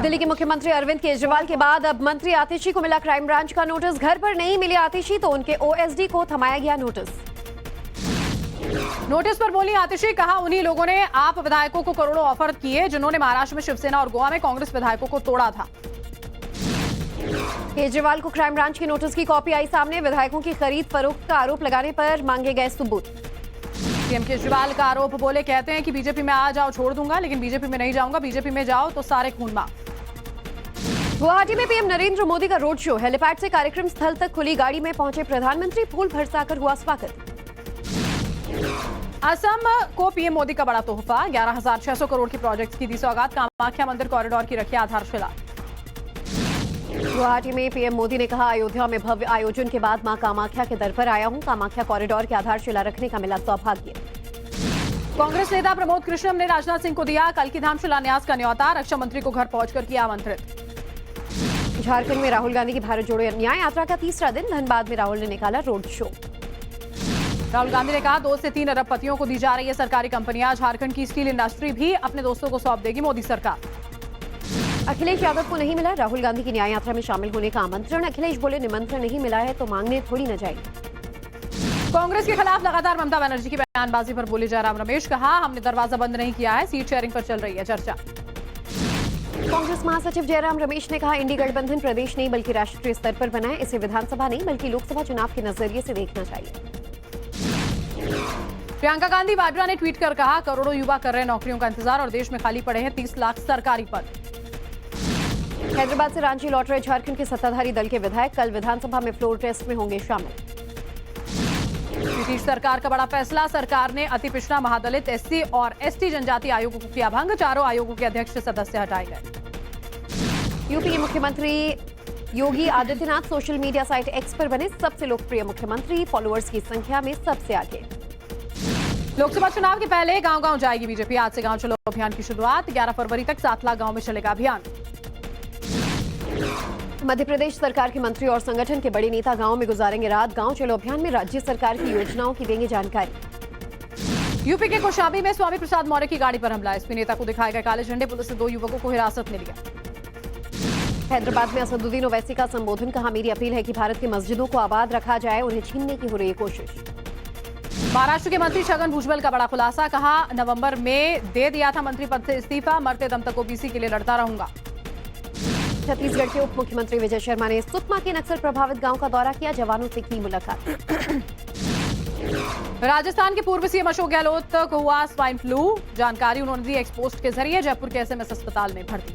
दिल्ली के मुख्यमंत्री अरविंद केजरीवाल के बाद अब मंत्री आतिशी को मिला क्राइम ब्रांच का नोटिस। घर पर नहीं मिली आतिशी तो उनके ओएसडी को थमाया गया नोटिस। नोटिस पर बोली आतिशी, कहा उन्हीं लोगों ने आप विधायकों को करोड़ों ऑफर किए जिन्होंने महाराष्ट्र में शिवसेना और गोवा में कांग्रेस विधायकों को तोड़ा था। केजरीवाल को क्राइम ब्रांच की नोटिस की कॉपी आई सामने। विधायकों की खरीद फरोख्त का आरोप लगाने पर मांगे गए सबूत। सीएम केजरीवाल का आरोप, बोले कहते हैं कि बीजेपी में आ जाओ छोड़ दूंगा, लेकिन बीजेपी में नहीं जाऊंगा, बीजेपी में जाओ तो सारे खून माफ। गुवाहाटी में पीएम नरेंद्र मोदी का रोड शो। हेलीपैड से कार्यक्रम स्थल तक खुली गाड़ी में पहुंचे प्रधानमंत्री। फूल बरसाकर हुआ स्वागत। असम को पीएम मोदी का बड़ा तोहफा। 11,600 करोड़ के प्रोजेक्ट की दी सौगात। कामाख्या मंदिर कॉरिडोर की रखी आधारशिला। गुवाहाटी में पीएम मोदी ने कहा, अयोध्या में भव्य आयोजन के बाद मां कामाख्या के दर पर आया हूं। कामाख्या कॉरिडोर की आधारशिला रखने का मिला सौभाग्य। कांग्रेस नेता प्रमोद कृष्णम ने राजनाथ सिंह को दिया कल की धाम शिलान्यास का न्यौता। रक्षा मंत्री को घर पहुंचकर किया आमंत्रित। झारखंड में राहुल गांधी की भारत जोड़ो न्याय यात्रा का तीसरा दिन। धनबाद में राहुल ने निकाला रोड शो। राहुल गांधी ने कहा, 2 से 3 अरबपतियों को दी जा रही है सरकारी कंपनियां। झारखंड की स्टील इंडस्ट्री भी अपने दोस्तों को सौंप देगी मोदी सरकार। अखिलेश यादव को नहीं मिला राहुल गांधी की न्याय यात्रा में शामिल होने का आमंत्रण। अखिलेश बोले, निमंत्रण नहीं मिला है तो मांगने थोड़ी न जाएंगे। कांग्रेस के खिलाफ लगातार ममता बनर्जी की बयानबाजी पर बोले जयराम रमेश, कहा हमने दरवाजा बंद नहीं किया है, सीट शेयरिंग पर चल रही है चर्चा। कांग्रेस महासचिव जयराम रमेश ने कहा, इंडी गठबंधन प्रदेश नहीं बल्कि राष्ट्रीय स्तर पर बना है। इसे विधानसभा नहीं बल्कि लोकसभा चुनाव के नजरिए से देखना चाहिए। प्रियंका गांधी वाड्रा ने ट्वीट कर कहा, करोड़ों युवा कर रहे हैं नौकरियों का इंतजार और देश में खाली पड़े हैं 30 लाख सरकारी पद। हैदराबाद से रांची लौट रहे झारखंड के सत्ताधारी दल के विधायक कल विधानसभा में फ्लोर टेस्ट में होंगे शामिल। नीतीश सरकार का बड़ा फैसला। सरकार ने अति पिछड़ा, महादलित, एससी और एसटी जनजाति आयोगों को किया भंग। चारों आयोगों के अध्यक्ष सदस्य हटाए गए। यूपी के मुख्यमंत्री Yogi Adityanath social media site X पर बने सबसे लोकप्रिय मुख्यमंत्री। फॉलोअर्स की संख्या में सबसे आगे। लोकसभा चुनाव के पहले गांव-गांव जाएगी बीजेपी। आज से गांव चलो अभियान की शुरुआत। 11 फरवरी तक 7 लाख गांव में चलेगा अभियान। मध्य प्रदेश सरकार के मंत्री और संगठन के बड़े नेता गांव में गुजारेंगे रात। गांव चलो अभियान में राज्य सरकार की योजनाओं की देंगे जानकारी। यूपी के कौशाम्बी में स्वामी प्रसाद मौर्य की गाड़ी पर हमला। एसपी नेता को दिखाए गए काले झंडे। पुलिस ने 2 युवकों को हिरासत में लिया। हैदराबाद में असदुद्दीन ओवैसी का संबोधन। कहा, मेरी अपील है कि भारत की मस्जिदों को आबाद रखा जाए, उन्हें छीनने की हो रही है कोशिश। महाराष्ट्र के मंत्री छगन भुजबल का बड़ा खुलासा। कहा, नवंबर में दे दिया था मंत्री पद से इस्तीफा, मरते दम तक ओबीसी के लिए लड़ता रहूंगा। छत्तीसगढ़ के उप मुख्यमंत्री विजय शर्मा ने सुकमा के नक्सल प्रभावित गांव का दौरा किया। जवानों से की मुलाकात। राजस्थान के पूर्व सीएम अशोक गहलोत को हुआ स्वाइन फ्लू। जानकारी उन्होंने दी एक्सपोस्ट के जरिए। जयपुर के एसएमएस अस्पताल में भर्ती।